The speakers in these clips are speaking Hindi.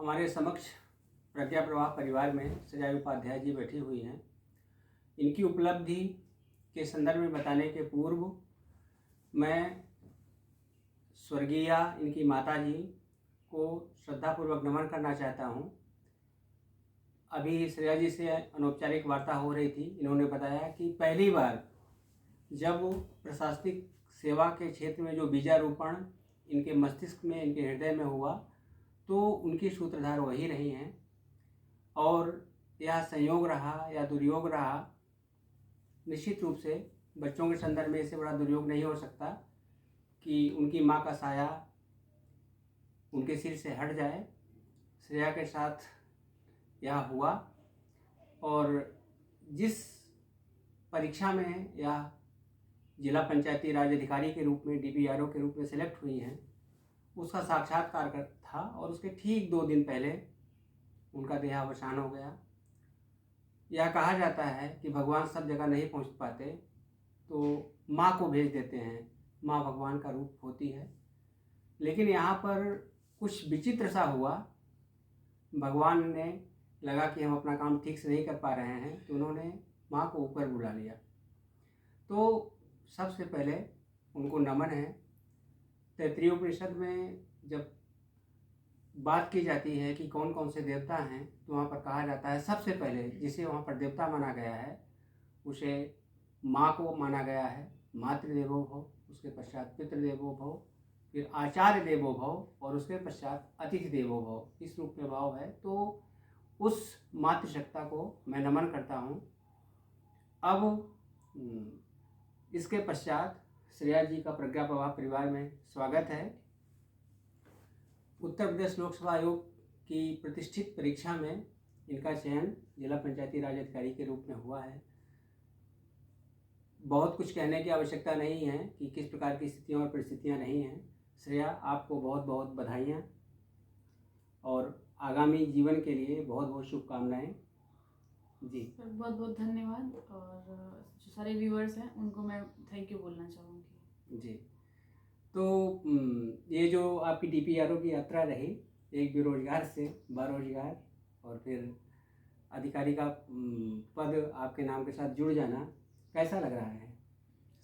हमारे समक्ष प्रज्ञा प्रवाह परिवार में सजाई उपाध्याय जी बैठी हुई हैं। इनकी उपलब्धि के संदर्भ में बताने के पूर्व मैं स्वर्गीय इनकी माता जी को श्रद्धापूर्वक नमन करना चाहता हूँ। अभी श्रेया जी से अनौपचारिक वार्ता हो रही थी। इन्होंने बताया कि पहली बार जब प्रशासनिक सेवा के क्षेत्र में जो बीजारोपण इनके मस्तिष्क में, इनके हृदय में हुआ, तो उनकी सूत्रधार वही रही हैं। और यह संयोग रहा या दुर्योग रहा, निश्चित रूप से बच्चों के संदर्भ में इससे बड़ा दुर्योग नहीं हो सकता कि उनकी माँ का साया उनके सिर से हट जाए। श्रेया के साथ यह हुआ और जिस परीक्षा में यह जिला पंचायती राज अधिकारी के रूप में, डीपीआरओ के रूप में सेलेक्ट हुई हैं, उसका साक्षात्कार था और उसके ठीक 2 दिन पहले उनका देहावसान हो गया। यह कहा जाता है कि भगवान सब जगह नहीं पहुंच पाते तो माँ को भेज देते हैं, माँ भगवान का रूप होती है। लेकिन यहाँ पर कुछ विचित्र सा हुआ। भगवान ने लगा कि हम अपना काम ठीक से नहीं कर पा रहे हैं, तो उन्होंने माँ को ऊपर बुला लिया। तो सबसे पहले उनको नमन है। तैत्तिरीय उपनिषद में जब बात की जाती है कि कौन कौन से देवता हैं, तो वहाँ पर कहा जाता है सबसे पहले जिसे वहाँ पर देवता माना गया है उसे माँ को माना गया है, मातृदेवो भव, उसके पश्चात पितृदेवो भव, फिर आचार्य देवो भव और उसके पश्चात अतिथि देवो भव, इस रूप में भाव है। तो उस मातृशक्ता को मैं नमन करता हूँ। अब इसके पश्चात श्रेया जी का प्रज्ञा प्रवाह परिवार में स्वागत है। उत्तर प्रदेश लोकसभा आयोग की प्रतिष्ठित परीक्षा में इनका चयन जिला पंचायती राज अधिकारी के रूप में हुआ है। बहुत कुछ कहने की आवश्यकता नहीं है कि किस प्रकार की स्थितियाँ और परिस्थितियाँ रही हैं। श्रेया, आपको बहुत बहुत बधाइयाँ और आगामी जीवन के लिए बहुत बहुत शुभकामनाएँ। जी सर, बहुत बहुत धन्यवाद। और जो सारे व्यूअर्स हैं उनको मैं थैंक यू बोलना चाहूँगी। जी, तो ये जो आपकी डीपीआरओ की यात्रा रही, एक बेरोजगार से बारोजगार और फिर अधिकारी का पद आपके नाम के साथ जुड़ जाना, कैसा लग रहा है?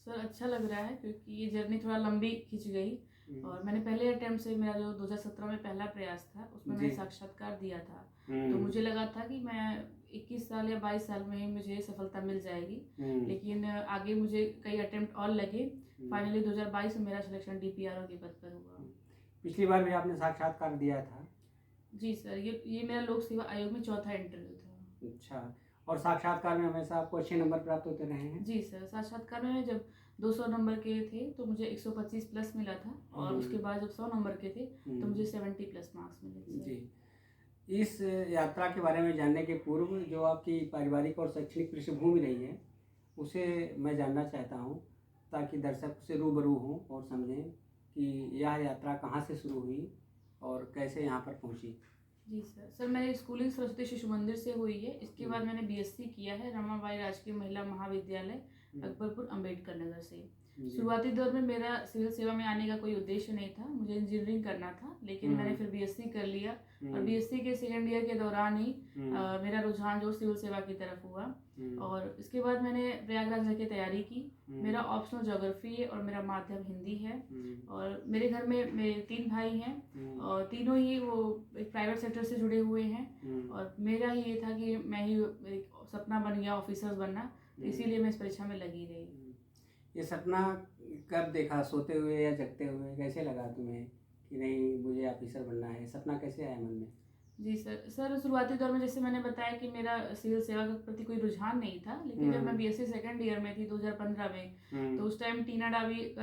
सर, अच्छा लग रहा है क्योंकि ये जर्नी थोड़ा लंबी खिंच गई और मैंने पहले अटेम्प्ट से, मेरा जो 2017 में पहला प्रयास था उसमें मैंने साक्षात्कार दिया था। तो मुझे लगा था कि मैं 21 साल या 22 साल में ही मुझे सफलता मिल जाएगी, लेकिन आगे मुझे कई अटेम्प्ट और लगे। फाइनली 2022 में मेरा सिलेक्शन डीपीआरओ के पद पर हुआ। पिछली बार भी आपने साक्षात्कार दिया था? जी सर, ये मेरा लोक सेवा आयोग में चौथा इंटरव्यू था। अच्छा, और साक्षात्कार में हमेशा आपको अच्छे नंबर प्राप्त होते रहे हैं? जी सर, साक्षात्कार में जब 200 नंबर के थे तो मुझे 125 प्लस मिला था और उसके बाद जब 100 नंबर के थे तो मुझे 70 प्लस मार्क्स मिले थे। जी, इस यात्रा के बारे में जानने के पूर्व जो आपकी पारिवारिक और शैक्षणिक पृष्ठभूमि रही है उसे मैं जानना चाहता हूँ, ताकि दर्शक से रूबरू हों और समझें कि यह यात्रा कहाँ से शुरू हुई और कैसे यहाँ पर पहुँची। जी सर, मेरी स्कूलिंग सरस्वती शिशु मंदिर से हुई है। इसके बाद मैंने बीएससी किया है रमाबाई राजकीय महिला महाविद्यालय अकबरपुर अम्बेडकर नगर से। शुरुआती दौर में मेरा सिविल सेवा में आने का कोई उद्देश्य नहीं था, मुझे इंजीनियरिंग करना था, लेकिन मैंने फिर बीएससी कर लिया और बीएससी के सेकेंड ईयर के दौरान ही मेरा रुझान जो सिविल सेवा की तरफ हुआ और इसके बाद मैंने प्रयागराज की तैयारी की। मेरा ऑप्शनल ज्योग्राफी है और मेरा माध्यम हिंदी है और मेरे घर में मेरे 3 भाई हैं और तीनों ही वो एक प्राइवेट सेक्टर से जुड़े हुए हैं और मेरा ही ये था कि मैं ही, एक सपना बन गया ऑफिसर्स बनना, इसीलिए मैं इस परीक्षा में लगी रही। ये सपना कब देखा, सोते हुए या जगते हुए? कैसे लगा तुम्हें कि नहीं मुझे ऑफिसर बनना है? सपना कैसे आया मन में? जी सर, शुरुआती दौर में जैसे मैंने बताया कि मेरा सिविल सेवा के प्रति कोई रुझान नहीं था, लेकिन जब मैं बीएससी सेकंड ईयर में थी 2015 में, तो उस टाइम टीना डावी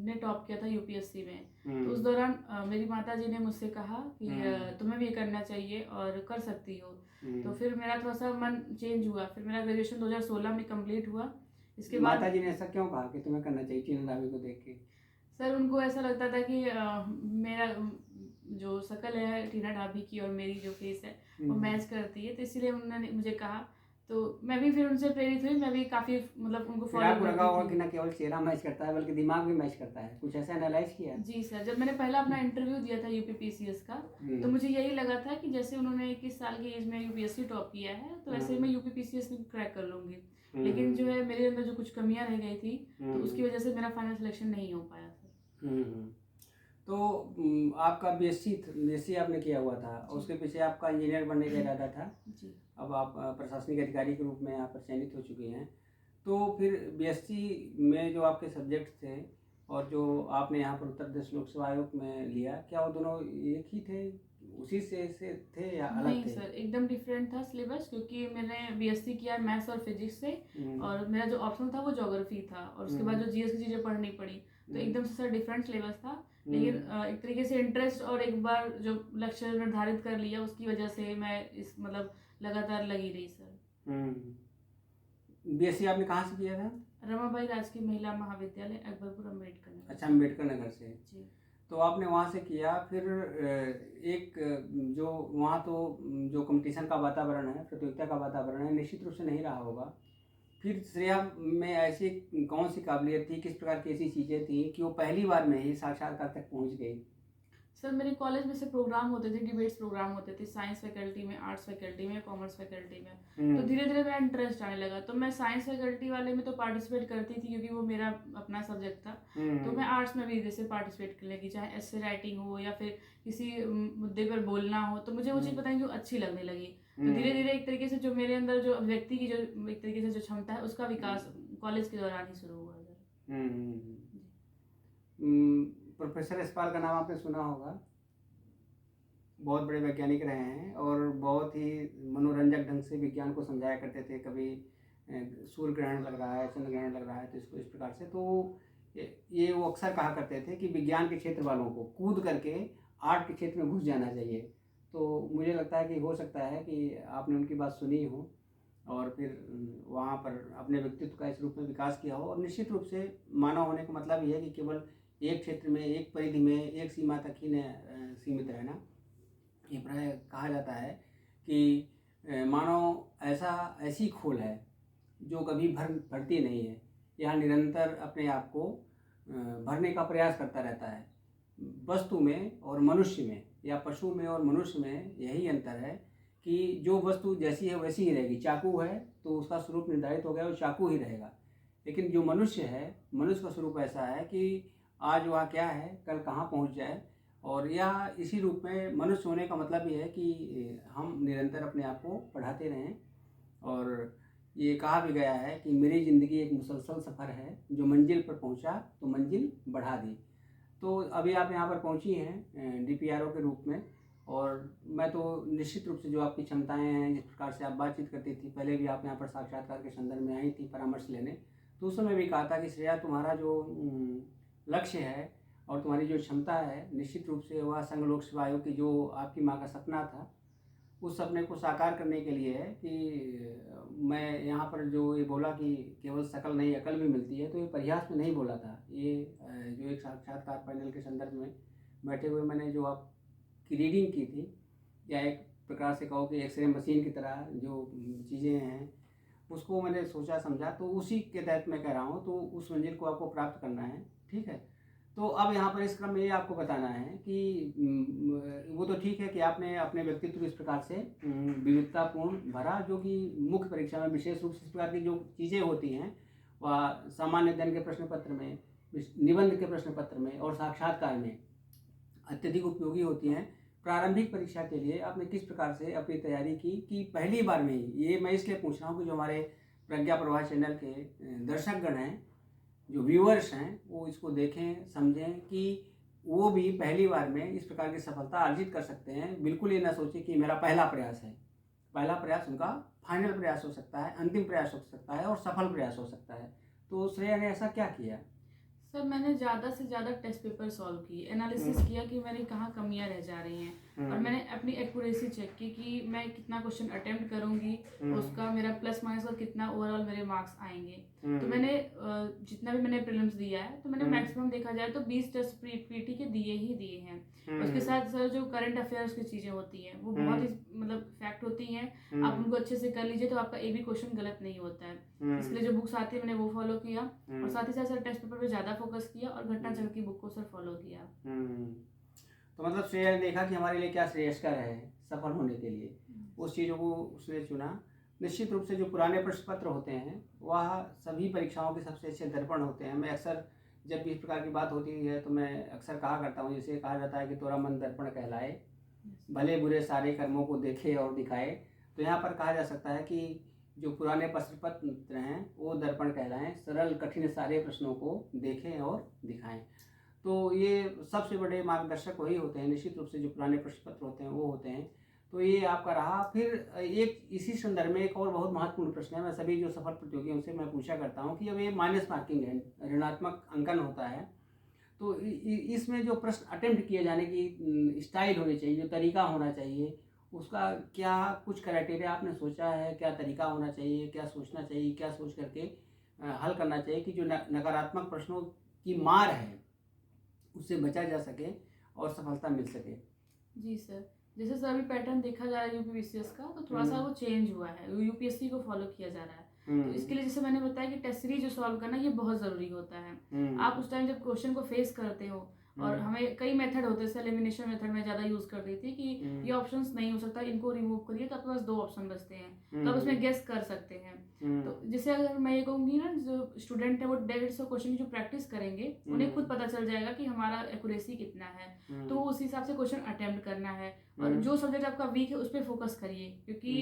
ने टॉप किया था यूपीएससी में। तो उस दौरान मेरी माता जी ने मुझसे कहा कि तुम्हें भी ये करना चाहिए और कर सकती हो। तो फिर मेरा थोड़ा सा मन चेंज हुआ। फिर मेरा ग्रेजुएशन 2016 में कंप्लीट हुआ। इसके बाद माता जी ने ऐसा क्यों कहा कि तुम्हें करना चाहिए टीना डावी को देख के? सर, उनको ऐसा लगता था कि मेरा जो शक्ल है टीना डाभी की और मेरी जो फेस है वो मैच करती है, तो इसीलिए उन्होंने मुझे कहा तो मैं भी फिर उनसे प्रेरित हुई, मैं भी काफ़ी मतलब उनको फिर फॉलो आपको लगा होगा करती कि थी। न केवल चेहरा मैच करता है बल्कि दिमाग भी मैच करता है, कुछ ऐसा एनालाइज किया? जी सर, जब मैंने पहला अपना इंटरव्यू दिया था यूपीपीसीएस का, तो हम्म, मुझे यही लगा था कि जैसे उन्होंने 21 साल की एज में यूपीएससी टॉप किया है, तो ऐसे ही मैं यूपीपीसीएस भी क्रैक कर लूँगी। लेकिन जो है मेरे अंदर जो कुछ कमियाँ रह गई थी, तो उसकी वजह से मेरा फाइनल सिलेक्शन नहीं हो पाया सर। तो आपका बीएससी आपने किया हुआ था और जी। उसके पीछे आपका इंजीनियर बनने का इरादा था। जी। अब आप प्रशासनिक अधिकारी के रूप में यहाँ पर चयनित हो चुके हैं। तो फिर बीएससी में जो आपके सब्जेक्ट थे और जो आपने यहाँ पर उत्तर प्रदेश लोक सेवा आयोग में लिया, क्या वो दोनों एक ही थे, उसी से थे या अलग नहीं थे? सर, एकदम डिफरेंट था सिलेबस, क्योंकि मैंने बीएससी किया मैथ्स और फिजिक्स से, हम्म, और मेरा जो ऑप्शन था वो ज्योग्राफी था, और उसके बाद जो जीएस की चीज़ें पढ़नी पड़ी, तो हम्म, एकदम से सर डिफरेंट सिलेबस था। लेकिन एक तरीके से इंटरेस्ट और एक बार जो लक्ष्य निर्धारित कर लिया, उसकी वजह से मैं इस मतलब लगातार लगी रही सर। बीएससी आपने कहाँ से किया था? रमाबाई राजकीय महिला महाविद्यालय, अकबरपुर, अम्बेडकर नगर। अच्छा, अम्बेडकर नगर से। जी। तो आपने वहाँ से किया, फिर एक जो वहाँ तो जो कंपटीशन का वातावरण है, प्रतियोगिता का वातावरण है, निश्चित रूप से नहीं रहा होगा। फिर श्रेया में ऐसी कौन सी काबिलियत थी, किस प्रकार की ऐसी चीज़ें थी कि वो पहली बार में ही साक्षात्कार तक पहुँच गई? सर मेरे कॉलेज में से प्रोग्राम होते थे, डिबेट्स प्रोग्राम होते थे, साइंस फैकल्टी में, आर्ट्स फैकल्टी में, कॉमर्स फैकल्टी में। तो धीरे धीरे मेरा इंटरेस्ट आने लगा, तो मैं साइंस फैकल्टी वाले में तो पार्टिसिपेट करती थी, क्योंकि वो मेरा अपना सब्जेक्ट था। तो मैं आर्ट्स में भी जैसे पार्टिसिपेट कर लगी, चाहे एस्से राइटिंग हो या फिर किसी मुद्दे पर बोलना हो, तो मुझे वो चीज़ पता नहीं क्यों अच्छी लगने लगी। तो धीरे धीरे एक तरीके से जो मेरे अंदर जो व्यक्ति की जो एक तरीके से जो क्षमता है, उसका विकास कॉलेज के दौरान ही शुरू हुआ सर। प्रोफेसर यशपाल का नाम आपने सुना होगा, बहुत बड़े वैज्ञानिक रहे हैं और बहुत ही मनोरंजक ढंग से विज्ञान को समझाया करते थे। कभी सूर्य ग्रहण लग रहा है, चंद्र ग्रहण लग रहा है, तो इसको इस प्रकार से, तो ये वो अक्सर कहा करते थे कि विज्ञान के क्षेत्र वालों को कूद करके आर्ट के क्षेत्र में घुस जाना चाहिए। तो मुझे लगता है कि हो सकता है कि आपने उनकी बात सुनी हो और फिर वहाँ पर अपने व्यक्तित्व का इस रूप में विकास किया हो। और निश्चित रूप से मानव होने का मतलब ये है कि केवल एक क्षेत्र में, एक परिधि में, एक सीमा तक ही न सीमित रहना। ये प्राय कहा जाता है कि मानव ऐसी खोल है जो कभी भरती नहीं है, यह निरंतर अपने आप को भरने का प्रयास करता रहता है। वस्तु में और मनुष्य में, या पशु में और मनुष्य में यही अंतर है कि जो वस्तु जैसी है वैसी ही रहेगी। चाकू है तो उसका स्वरूप निर्धारित हो गया, वो चाकू ही रहेगा। लेकिन जो मनुष्य है, मनुष्य का स्वरूप ऐसा है कि आज वह क्या है, कल कहाँ पहुँच जाए। और यह इसी रूप में मनुष्य होने का मतलब ये है कि हम निरंतर अपने आप को बढ़ाते रहें। और ये कहा भी गया है कि मेरी ज़िंदगी एक मुसलसल सफ़र है, जो मंजिल पर पहुंचा तो मंजिल बढ़ा दी। तो अभी आप यहाँ पर पहुंची हैं डीपीआरओ के रूप में, और मैं तो निश्चित रूप से जो आपकी क्षमताएं हैं, जिस प्रकार से आप बातचीत करती थी, पहले भी आप यहाँ पर साक्षात्कार के संदर्भ में आई थी परामर्श लेने, तो उस समय भी कहा था कि श्रेया, तुम्हारा जो लक्ष्य है और तुम्हारी जो क्षमता है, निश्चित रूप से वह संघ लोक सेवा आयोग की जो आपकी माँ का सपना था, उस सपने को साकार करने के लिए है कि मैं यहाँ पर जो ये बोला कि केवल शकल नहीं अकल भी मिलती है, तो ये परिहास में नहीं बोला था। ये जो एक साक्षात्कार पैनल के संदर्भ में बैठे हुए मैंने जो आपकी रीडिंग की थी, या एक प्रकार से कहो कि एक्सरे मशीन की तरह जो चीज़ें हैं, उसको मैंने सोचा समझा, तो उसी के तहत मैं कह रहा हूँ। तो उस मंजिल को आपको प्राप्त करना है, ठीक है। तो अब यहाँ पर इस क्रम में ये आपको बताना है कि वो तो ठीक है कि आपने अपने व्यक्तित्व को इस प्रकार से विविधतापूर्ण भरा, जो कि मुख्य परीक्षा में विशेष रूप से इस प्रकार की जो चीज़ें होती हैं वह सामान्य अध्ययन के प्रश्न पत्र में, निबंध के प्रश्न पत्र में और साक्षात्कार में अत्यधिक उपयोगी होती हैं। प्रारंभिक परीक्षा के लिए आपने किस प्रकार से अपनी तैयारी की कि पहली बार में ही, ये मैं इसलिए पूछ रहा हूँ कि जो हमारे प्रज्ञा प्रवाह चैनल के दर्शकगण हैं, जो व्यूअर्स हैं, वो इसको देखें, समझें कि वो भी पहली बार में इस प्रकार की सफलता अर्जित कर सकते हैं। बिल्कुल ये ना सोचें कि मेरा पहला प्रयास है। पहला प्रयास उनका फाइनल प्रयास हो सकता है, अंतिम प्रयास हो सकता है और सफल प्रयास हो सकता है। तो श्रेया ने ऐसा क्या किया? सर मैंने ज़्यादा से ज़्यादा टेस्ट पेपर सॉल्व किए, एनालिसिस किया कि मेरी कहाँ कमियाँ रह जा रही हैं। और मैंने अपनी एक्यूरेसी चेक की कि मैं कितना क्वेश्चन अटेम्प्ट करूंगी, उसका मेरा प्लस माइनस का कितना ओवरऑल मेरे मार्क्स आएंगे। तो मैंने जितना भी मैंने प्रीलिम्स दिया है तो मैंने मैक्सिमम देखा जाए तो 20 टेस्ट पीटी के दिए हैं। उसके साथ सर जो करंट अफेयर्स की चीज़ें होती हैं वो बहुत ही मतलब फैक्ट होती हैं, आप उनको अच्छे से कर लीजिए तो आपका एक भी क्वेश्चन गलत नहीं होता है। इसलिए जो बुक्स आती है मैंने वो फॉलो किया और साथ ही साथ सर टेस्ट पेपर पे ज़्यादा फोकस किया और घटना चक्र की बुक को सर फॉलो किया। तो मतलब श्रेया ने देखा कि हमारे लिए क्या श्रेयस्कर है सफल होने के लिए, उस चीज़ों को उसने चुना। निश्चित रूप से जो पुराने प्रश्न पत्र होते हैं वह सभी परीक्षाओं के सबसे अच्छे दर्पण होते हैं। मैं अक्सर जब भी इस प्रकार की बात होती है तो मैं अक्सर कहा करता हूँ, जैसे कहा जाता है कि तोरा मन दर्पण कहलाए, भले बुरे सारे कर्मों को देखे और दिखाए। तो यहाँ पर कहा जा सकता है कि जो पुराने प्रश्न पत्र हैं वो दर्पण कहलाएं, सरल कठिन सारे प्रश्नों को देखें और दिखाएं। तो ये सबसे बड़े मार्गदर्शक वही होते हैं, निश्चित रूप से जो पुराने प्रश्न पत्र होते हैं वो होते हैं। तो ये आपका रहा। फिर एक इसी संदर्भ में एक और बहुत महत्वपूर्ण प्रश्न है, मैं सभी जो सफल प्रतियोगियों से मैं पूछा करता हूँ कि अब ये माइनस मार्किंग है, ऋणात्मक अंकन होता है, तो इसमें जो प्रश्न अटेम्प्ट किए जाने की स्टाइल होनी चाहिए, जो तरीका होना चाहिए, उसका क्या कुछ क्राइटेरिया आपने सोचा है? क्या तरीका होना चाहिए, क्या सोचना चाहिए, क्या सोच करके हल करना चाहिए कि जो नकारात्मक प्रश्नों की मार है उससे बचा जा सके और सफलता मिल सके? जी सर, जैसे सर अभी पैटर्न देखा जा रहा है यूपीपीसीएस का, तो थोड़ा सा वो चेंज हुआ है, यूपीएससी को फॉलो किया जा रहा है। तो इसके लिए जैसे मैंने बताया कि टेस्ट सीरीज जो सॉल्व करना ये बहुत ज़रूरी होता है। आप उस टाइम जब क्वेश्चन को फेस करते हो और हमें कई मेथड होते हैं, एलिमिनेशन मेथड में ज़्यादा यूज़ कर रही थी कि ये ऑप्शंस नहीं हो सकता, इनको रिमूव करिए तो आपके पास 2 ऑप्शन बचते हैं, तो आप उसमें गेस कर सकते हैं। तो जैसे अगर मैं ये कहूँगी ना, जो स्टूडेंट है वो 150 क्वेश्चन की जो प्रैक्टिस करेंगे उन्हें खुद पता चल जाएगा कि हमारा एक्यूरेसी कितना है, तो उस हिसाब से क्वेश्चन अटेम्प्ट करना है। और जो सब्जेक्ट आपका वीक है उस पर फोकस करिए, क्योंकि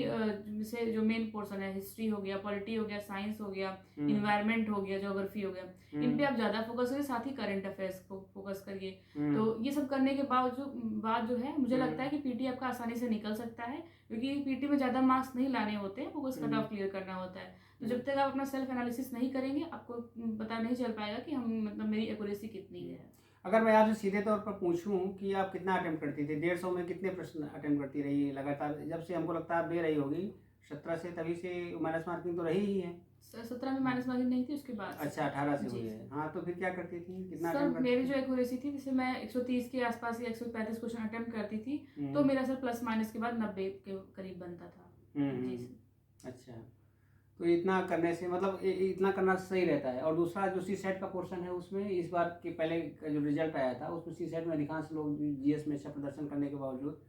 जैसे जो मेन पोर्सन है, हिस्ट्री हो गया, पॉलिटी हो गया, साइंस हो गया, इन्वायरमेंट हो गया, ज्योग्राफी हो गया, इन पे आप ज़्यादा फोकस करिए, साथ ही करंट अफेयर्स को फोकस करिए। तो ये सब करने के बाद जो है मुझे लगता है कि पीटी आपका आसानी से निकल सकता है, क्योंकि पीटी में ज़्यादा मार्क्स नहीं लाने होते हैं, फोकस कट ऑफ क्लियर करना होता है। तो जब तक आप अपना सेल्फ एनालिसिस नहीं करेंगे आपको पता नहीं चल पाएगा कि हम मतलब मेरी एक्यूरेसी कितनी है। अगर मैं आपसे सीधे तौर पर पूछूं कि आप कितना अटेम्प्ट करती थी, 150 में कितने प्रश्न अटेम्प्ट करती रही लगातार? जब से हमको लगता है आप दे रही होगी 17 से, तभी से माइनस मार्किंग तो रही ही है। 17 में माइनस मार्किंग नहीं थी, उसके बाद अच्छा 18 से हुई है। हाँ, तो फिर क्या करती थी, कितना सर मेरी जो एक्यूरेसी थी, जैसे मैं 130 के आसपास या 135 क्वेश्चन अटेम्प्ट करती थी, तो मेरा सर प्लस माइनस के बाद 90 के करीब बनता था। जी सर। अच्छा, तो इतना करने से मतलब इतना करना सही रहता है। और दूसरा जो सी सेट का पोर्शन है उसमें इस बार के पहले का जो रिजल्ट आया था उसमें सी सेट में अधिकांश लोग जीएस में अच्छा प्रदर्शन करने के बावजूद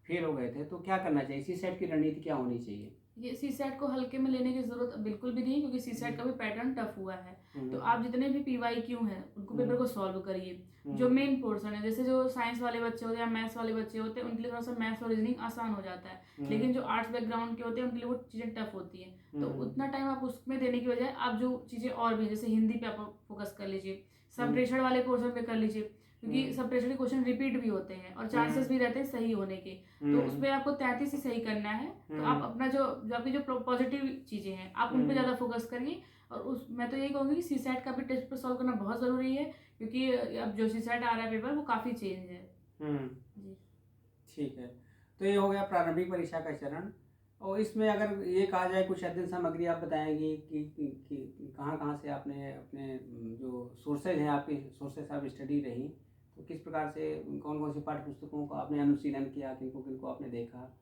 फेल हो गए थे, तो क्या करना चाहिए? सी सेट की रणनीति क्या होनी चाहिए? ये सी सेट को हल्के में लेने की जरूरत बिल्कुल भी नहीं, क्योंकि सी सेट का भी पैटर्न टफ हुआ है। तो आप जितने भी PYQ हैं उनको पेपर को सॉल्व करिए। जो मेन पोर्शन है, जैसे जो साइंस वाले बच्चे होते हैं या मैथ्स वाले बच्चे होते हैं, उनके लिए थोड़ा सा मैथ्स और रीजनिंग आसान हो जाता है, लेकिन जो आर्ट्स बैकग्राउंड के होते हैं उनके लिए वो चीज़ें टफ होती हैं। तो उतना टाइम आप उसमें देने की बजाय आप जो चीज़ें और भी, जैसे हिंदी पे आप फोकस कर लीजिए, सबट्रेक्शन वाले पोर्शन पे कर लीजिए, क्योंकि सबट्रेक्शन के क्वेश्चन रिपीट भी होते हैं और चांसेस भी रहते हैं सही होने के। तो उसमें आपको 33 ही सही करना है। तो आप अपना जो आपकी जो पॉजिटिव चीज़ें हैं आप उन पे ज़्यादा फोकस करिए। और मैं तो यही कहूँगी कि सी सेट का भी टेस्ट पर सॉल्व करना बहुत ज़रूरी है, क्योंकि अब जो सी सेट आ रहा है पेपर वो काफ़ी चेंज है। जी ठीक है, तो ये हो गया प्रारंभिक परीक्षा का चरण। और इसमें अगर ये कहा जाए कुछ अध्ययन सामग्री आप बताएंगे कि कहाँ कहाँ से आपने अपने जो सोर्सेज हैं, आपके सोर्सेज ऑफ स्टडी रही, तो किस प्रकार से कौन कौन सी पाठ्य पुस्तकों का आपने अनुशीलन किया, किनको किनको आपने देखा?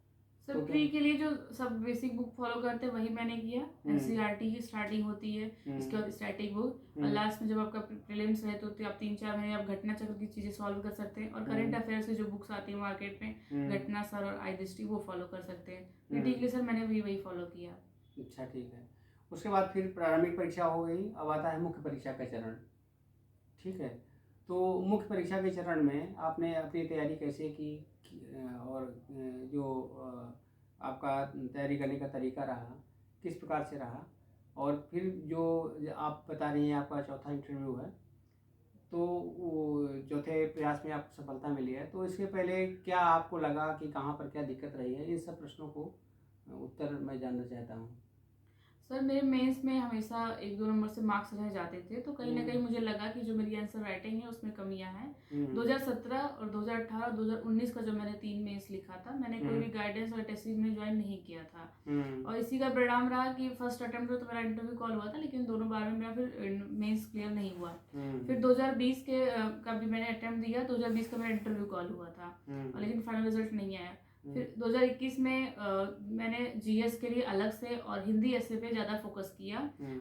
सर प्री के लिए जो सब बेसिक बुक फॉलो करते हैं वही मैंने किया। NCERT की स्टार्टिंग होती है, इसके बाद स्टैटिक बुक, और लास्ट में जब आपका प्रीलिम्स है तो आप 3-4 महीने आप घटना चक्र की चीज़ें सॉल्व कर सकते हैं। और करंट अफेयर्स की जो बुक्स आती है मार्केट में, घटना सर और आई दृष्टि, वो फॉलो कर सकते हैं। पीटी के लिए सर मैंने भी वही फॉलो किया। अच्छा, ठीक है। उसके बाद फिर प्रारंभिक परीक्षा हो गई, अब आता है मुख्य परीक्षा का चरण। ठीक है, तो मुख्य परीक्षा के चरण में आपने अपनी तैयारी कैसे की और जो आपका तैयारी करने का तरीका रहा किस प्रकार से रहा? और फिर जो आप बता रही हैं आपका चौथा इंटरव्यू है, तो वो चौथे प्रयास में आपको सफलता मिली है, तो इसके पहले क्या आपको लगा कि कहाँ पर क्या दिक्कत रही है? इन सब प्रश्नों को उत्तर मैं जानना चाहता हूँ। सर मेरे मेंस में हमेशा 1-2 नंबर से मार्क्स रह जाते थे, तो कहीं न कहीं मुझे लगा कि जो मेरी आंसर राइटिंग है उसमें कमियाँ हैं। 2017 और 2018 और 2019 का जो मैंने 3 मेंस लिखा था, मैंने कोई भी गाइडेंस और टेस्ट सीरीज में जॉइन नहीं किया था। और इसी का परिणाम रहा कि फर्स्ट अटेम्प्ट में तो मेरा इंटरव्यू कॉल हुआ था, लेकिन दोनों बार में मेरा फिर मेंस क्लियर नहीं हुआ। फिर 2020 का भी मैंने अटेम्प्ट दिया, 2020 का मेरा इंटरव्यू कॉल हुआ था, लेकिन फाइनल रिजल्ट नहीं आया। फिर 2021 में मैंने जीएस के लिए अलग से और हिंदी ऐसे पे ज़्यादा फोकस किया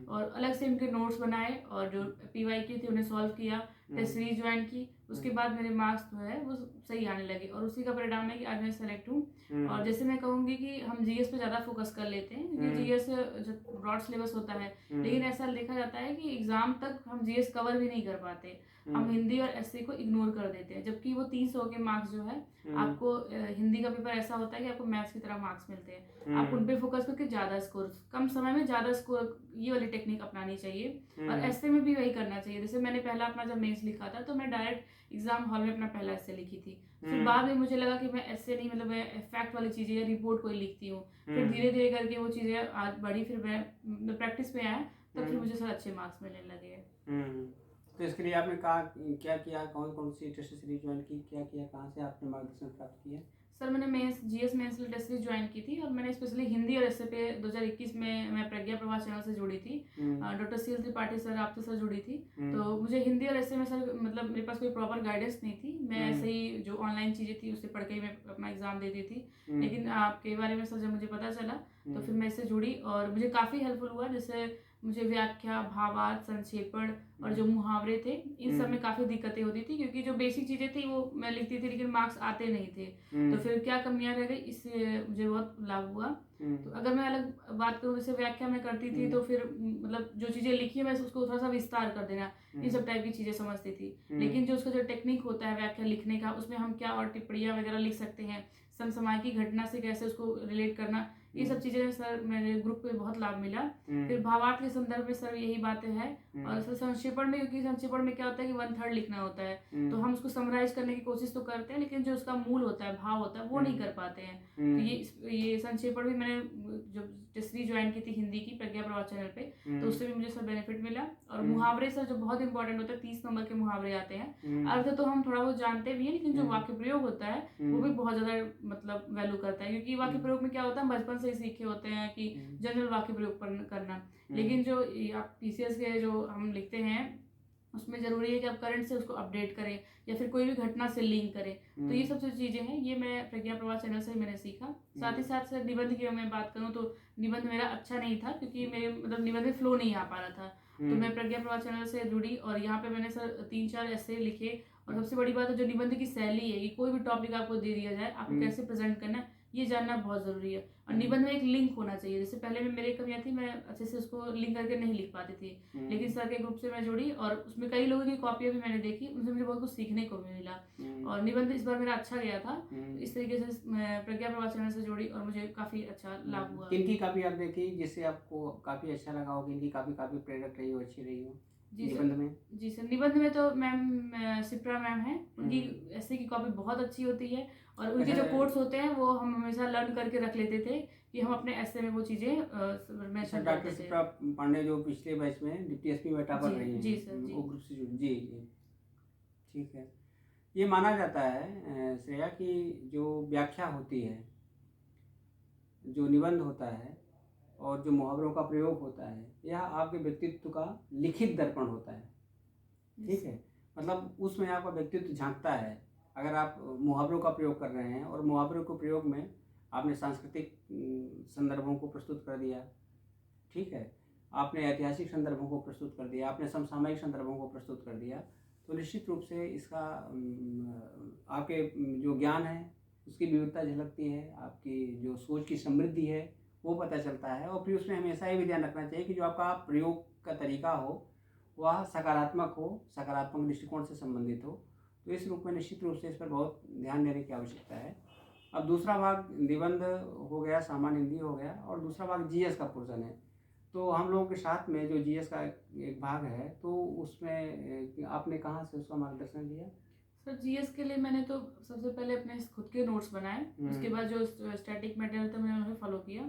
और अलग से इनके नोट्स बनाए और जो पीवाईक्यू थे उन्हें सॉल्व किया, टेस्ट सीरीज ज्वाइन की। उसके बाद मेरे मार्क्स जो है वो सही आने लगे और उसी का परिणाम है कि आज मैं सेलेक्ट हूँ। और जैसे मैं कहूँगी कि हम जीएस पे ज़्यादा फोकस कर लेते हैं क्योंकि जीएस ब्रॉड सिलेबस होता है, लेकिन ऐसा देखा जाता है कि एग्जाम तक हम जीएस कवर भी नहीं कर पाते, हम हिंदी और एसए को इग्नोर कर देते हैं, जबकि वो 300 के मार्क्स जो है आपको हिंदी का पेपर ऐसा होता है कि आपको मैथ्स की तरह मार्क्स मिलते हैं। आप उन पे फोकस करके ज़्यादा स्कोर, कम समय में ज़्यादा स्कोर, ये वाली टेक्निक अपनानी चाहिए। और एसए में भी वही करना चाहिए। जैसे मैंने पहला अपना जब मेंस लिखा था तो मैं डायरेक्ट एग्जाम हॉल में अपना पहला एसए लिखी थी। फिर बाद में मुझे लगा कि मैं एसए नहीं, मतलब मैं फैक्ट वाली चीज़ें या रिपोर्ट कोई लिखती हूँ। फिर धीरे धीरे करके वो चीज़ें आज बढ़ी, फिर मैं प्रैक्टिस पे आया, तब फिर मुझे सर अच्छे मार्क्स मिलने लगे। तो इसके लिए आपने कहा क्या किया, कौन कौन सी टेस्ट सीरीज ज्वाइन की, क्या किया, कहाँ से आपने मार्गदर्शन प्राप्त किया? सर मैंने mains GS mains test series join की थी और मैंने स्पेशली हिंदी और एसए पे 2021 में मैं प्रज्ञा प्रवास चैनल से जुड़ी थी। डॉक्टर सीएल त्रिपाठी सर, आपसे सर जुड़ी थी। तो मुझे हिंदी और एसए में सर मतलब मेरे पास कोई प्रॉपर गाइडेंस नहीं थी, मैं ऐसे ही जो ऑनलाइन चीज़ें थी उससे पढ़ के ही मैं अपना एग्जाम देती थी। लेकिन आपके बारे में सर जब मुझे पता चला तो फिर मैं इससे जुड़ी और मुझे काफ़ी हेल्पफुल हुआ। जैसे मुझे व्याख्या, भावार्थ, संक्षेपण और जो मुहावरे थे, इन सब में काफ़ी दिक्कतें होती थी क्योंकि जो बेसिक चीज़ें थी वो मैं लिखती थी लेकिन मार्क्स आते नहीं थे। तो फिर क्या कमियां रह गई, इससे मुझे बहुत लाभ हुआ। तो अगर मैं अलग बात करूँ, जैसे व्याख्या में करती थी तो फिर मतलब जो चीज़ें लिखी है मैं उसको थोड़ा सा विस्तार कर देना, इन सब टाइप की चीज़ें समझती थी। लेकिन जो उसका जो टेक्निक होता है व्याख्या लिखने का, उसमें हम क्या और टिप्पणियाँ वगैरह लिख सकते हैं, समसामयिक की घटना से कैसे उसको रिलेट करना, ये सब चीज़ें सर मेरे ग्रुप पे बहुत लाभ मिला। फिर भावार्थ के संदर्भ में सर यही बातें हैं। और सर संक्षेपण में, क्योंकि संक्षेपण में क्या होता है कि 1/3 लिखना होता है, तो हम उसको समराइज करने की कोशिश तो करते हैं लेकिन जो उसका मूल होता है, भाव होता है, वो नहीं कर पाते हैं। तो ये संक्षेपण भी मैंने जो टेस्ट ज्वाइन की थी हिंदी की प्रज्ञा प्रवास चैनल पे, तो उससे भी मुझे सर बेनिफिट मिला। और मुहावरे सर जो बहुत इंपॉर्टेंट होता है, 30 नंबर के मुहावरे आते हैं। अर्थ तो हम थोड़ा बहुत जानते भी हैं, लेकिन जो वाक्य प्रयोग होता है वो भी बहुत ज्यादा मतलब वैल्यू करता है, क्योंकि वाक्य प्रयोग में क्या होता है, हम बचपन से ही सीखे होते हैं कि जनरल वाक्य प्रयोग करना। लेकिन जो आप पीसीएस के जो हम लिखते हैं उसमें जरूरी है कि आप करंट से उसको अपडेट करें या फिर कोई भी घटना से लिंक करें। तो ये सब जो चीज़ें हैं ये मैं प्रज्ञा प्रवास चैनल से ही मैंने सीखा। साथ ही साथ सर निबंध की मैं बात करूँ तो निबंध मेरा अच्छा नहीं था क्योंकि मेरे मतलब निबंध में फ्लो नहीं आ पा रहा था। तो मैं प्रज्ञा प्रवास चैनल से जुड़ी और यहाँ पे मैंने सर 3-4 ऐसे लिखे। और सबसे बड़ी बात है जो निबंध की शैली है कि कोई भी टॉपिक आपको दे दिया जाए, आपको कैसे प्रेजेंट करना है ये जानना बहुत जरूरी है। और निबंध में एक लिंक होना चाहिए। जैसे पहले में मेरी कमियां थी, मैं अच्छे से उसको लिंक करके नहीं लिख पाती थी, लेकिन सर के ग्रुप से मैं जुड़ी और उसमें कई लोगों की कॉपियां भी मैंने देखी, उनसे मुझे बहुत कुछ सीखने को भी मिला और निबंध इस बार मेरा अच्छा गया था। तो इस तरीके से मैं प्रज्ञा प्रवास चैनल से जुड़ी और मुझे काफी अच्छा लाभ हुआ। किनकी कापी आप देखी जिससे आपको काफी अच्छा लगा हो, किनकी कापी काफी प्रेरक रही हो, अच्छी रही हो निबंध में? जी सर, निबंध में तो मैम सिप्रा मैम है, उनकी ऐसे की कॉपी बहुत अच्छी होती है और उनके जो कोट्स होते हैं वो हम हमेशा लर्न करके रख लेते थे कि हम अपने ऐसे में वो चीजें मेंशन डॉक्टर करते थे। सिप्रा पांडे जो पिछले बैच में डिप्टी एसपी में टॉपर रही हैं, जी सर, जी वो ग्रुप से जुड़ी। जी जी, ठीक है। ये माना जाता है श्रेया कि जो व्याख्या होती है, जो निबंध होता है और जो मुहावरों का प्रयोग होता है, यह आपके व्यक्तित्व का लिखित दर्पण होता है। ठीक है, मतलब उसमें आपका व्यक्तित्व झांकता है। अगर आप मुहावरों का प्रयोग कर रहे हैं और मुहावरों के प्रयोग में आपने सांस्कृतिक संदर्भों को प्रस्तुत कर दिया, ठीक है, आपने ऐतिहासिक संदर्भों को प्रस्तुत कर दिया, आपने समसामयिक संदर्भों को प्रस्तुत कर दिया, तो निश्चित रूप से इसका आपके जो ज्ञान है उसकी विविधता झलकती है, आपकी जो सोच की समृद्धि है वो पता चलता है। और फिर उसमें हमेशा ये भी ध्यान रखना चाहिए कि जो आपका प्रयोग का तरीका हो वह सकारात्मक हो, सकारात्मक दृष्टिकोण से संबंधित हो। तो इस रूप में निश्चित रूप से इस पर बहुत ध्यान देने की आवश्यकता है। अब दूसरा भाग निबंध हो गया, सामान्य हिंदी हो गया, और दूसरा भाग जीएस का पोर्शन है। तो हम लोगों के साथ में जो जीएस का एक भाग है, तो उसमें आपने कहाँ से उसका मार्गदर्शन लिया? सर जीएस के लिए मैंने तो सबसे पहले अपने खुद के नोट्स बनाए, उसके बाद जो स्टैटिक मटेरियल था मैंने उन्हें फॉलो किया।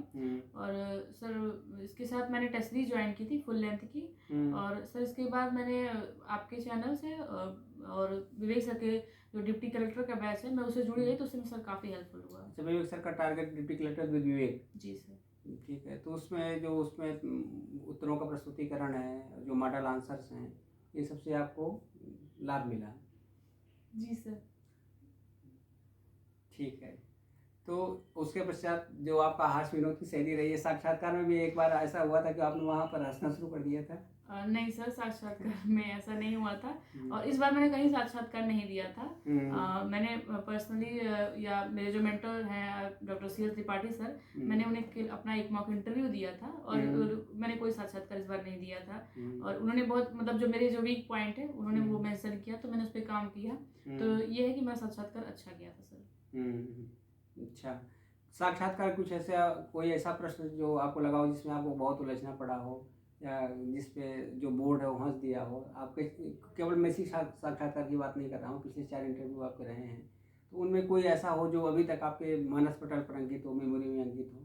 और सर इसके साथ मैंने टेस्ट सीरीज ज्वाइन की थी फुल लेंथ की। और सर इसके बाद मैंने आपके चैनल से और विवेक सर के जो डिप्टी कलेक्टर का बैच है मैं उससे जुड़ी रही, तो उससे सर काफ़ी हेल्पफुल हुआ। अच्छा, विवेक सर का target deputy collector with Vivek. जी सर। ठीक है, तो उसमें उत्तरों का प्रस्तुतिकरण है, जो मॉडल आंसर्स हैं, ये सबसे आपको लाभ मिला। जी सर। ठीक है, तो उसके पश्चात जो आपका हास्य विनोद की शैली रही है, साक्षात्कार में भी एक बार ऐसा हुआ था कि आपने वहाँ पर हंसना शुरू कर दिया था? नहीं सर, साक्षात्कार में ऐसा नहीं हुआ था। और इस बार मैंने कहीं साक्षात्कार नहीं दिया था। मैंने पर्सनली या मेरे जो मेंटर हैं doctor C S Tripathi sir, मैंने उन्हें अपना एक मॉक इंटरव्यू दिया था और मैंने कोई साक्षात्कार इस बार नहीं दिया था। और उन्होंने बहुत मतलब जो मेरे जो वीक पॉइंट है उन्होंने वो मेंशन किया, तो मैंने उस पर काम किया। तो ये है कि मेरा साक्षात्कार अच्छा गया था सर। अच्छा, साक्षात्कार कुछ ऐसा कोई ऐसा प्रश्न जो आपको लगा हो जिसमें आपको बहुत उलझना पड़ा हो, या जिस पे जो बोर्ड है वो हंस दिया हो आपके? केवल मैं इसी साक्षात्कार की बात नहीं कर रहा हूँ, पिछले 4 इंटरव्यू आपके रहे हैं, तो उनमें कोई ऐसा हो जो अभी तक आपके मानस पटल पर अंकित हो, मेमोरी में अंकित हो?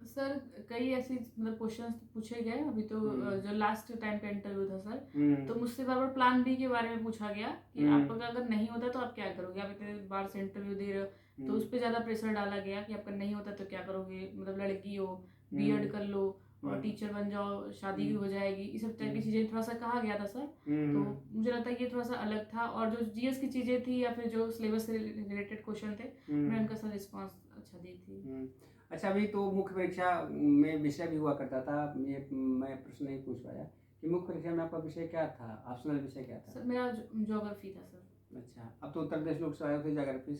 सर कई ऐसी मतलब क्वेश्चंस पूछे गए अभी तो। जो लास्ट टाइम का इंटरव्यू था सर, तो मुझसे बार बार प्लान बी के बारे में पूछा गया कि आपका अगर नहीं होता तो आप क्या करोगे, आप इतने बार से इंटरव्यू दे रहे हो। तो उस पर ज़्यादा प्रेशर डाला गया कि आपका नहीं होता तो क्या करोगे, मतलब लड़की हो, बीएड कर लो और टीचर बन जाओ, शादी हो जाएगी, इस सब टाइप की चीज़ें थोड़ा सा कहा गया था सर। तो मुझे लगता है ये थोड़ा सा अलग था। और जो जीएस की चीज़ें थी या फिर जो सिलेबस से रिलेटेड क्वेश्चन थे, मैं उनका सर रिस्पॉन्स अच्छा दी थी। अच्छा, अभी तो मुख्य परीक्षा में विषय भी हुआ करता था, ये मैं प्रश्न नहीं पूछ पाया कि मुख्य परीक्षा में आपका विषय क्या था, ऑप्शनल विषय क्या था? सर मेरा ज्योग्राफी था सर। अच्छा, अब तो उत्तर प्रदेश लोक सेवा आयोग से ज्योग्राफी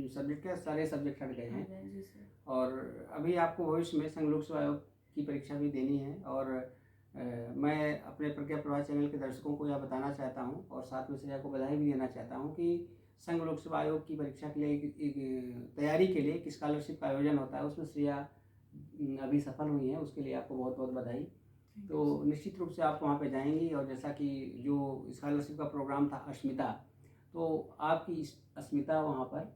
सब्जेक्ट के सारे सब्जेक्ट हट गए हैं। जी सर। और अभी आपको भविष्य में संघ लोक सेवा आयोग की परीक्षा भी देनी है। और मैं अपने प्रज्ञा प्रवाह चैनल के दर्शकों को यह बताना चाहता हूँ और साथ में श्रेया को बधाई भी देना चाहता हूँ कि संघ लोक सेवा आयोग की परीक्षा के लिए एक तैयारी के लिए एक स्कॉलरशिप का आयोजन होता है, उसमें श्रेया अभी सफल हुई हैं, उसके लिए आपको बहुत बहुत बधाई। तो निश्चित रूप से आप वहाँ पे जाएंगी, और जैसा कि जो स्कॉलरशिप का प्रोग्राम था अस्मिता, तो आपकी अस्मिता वहाँ पर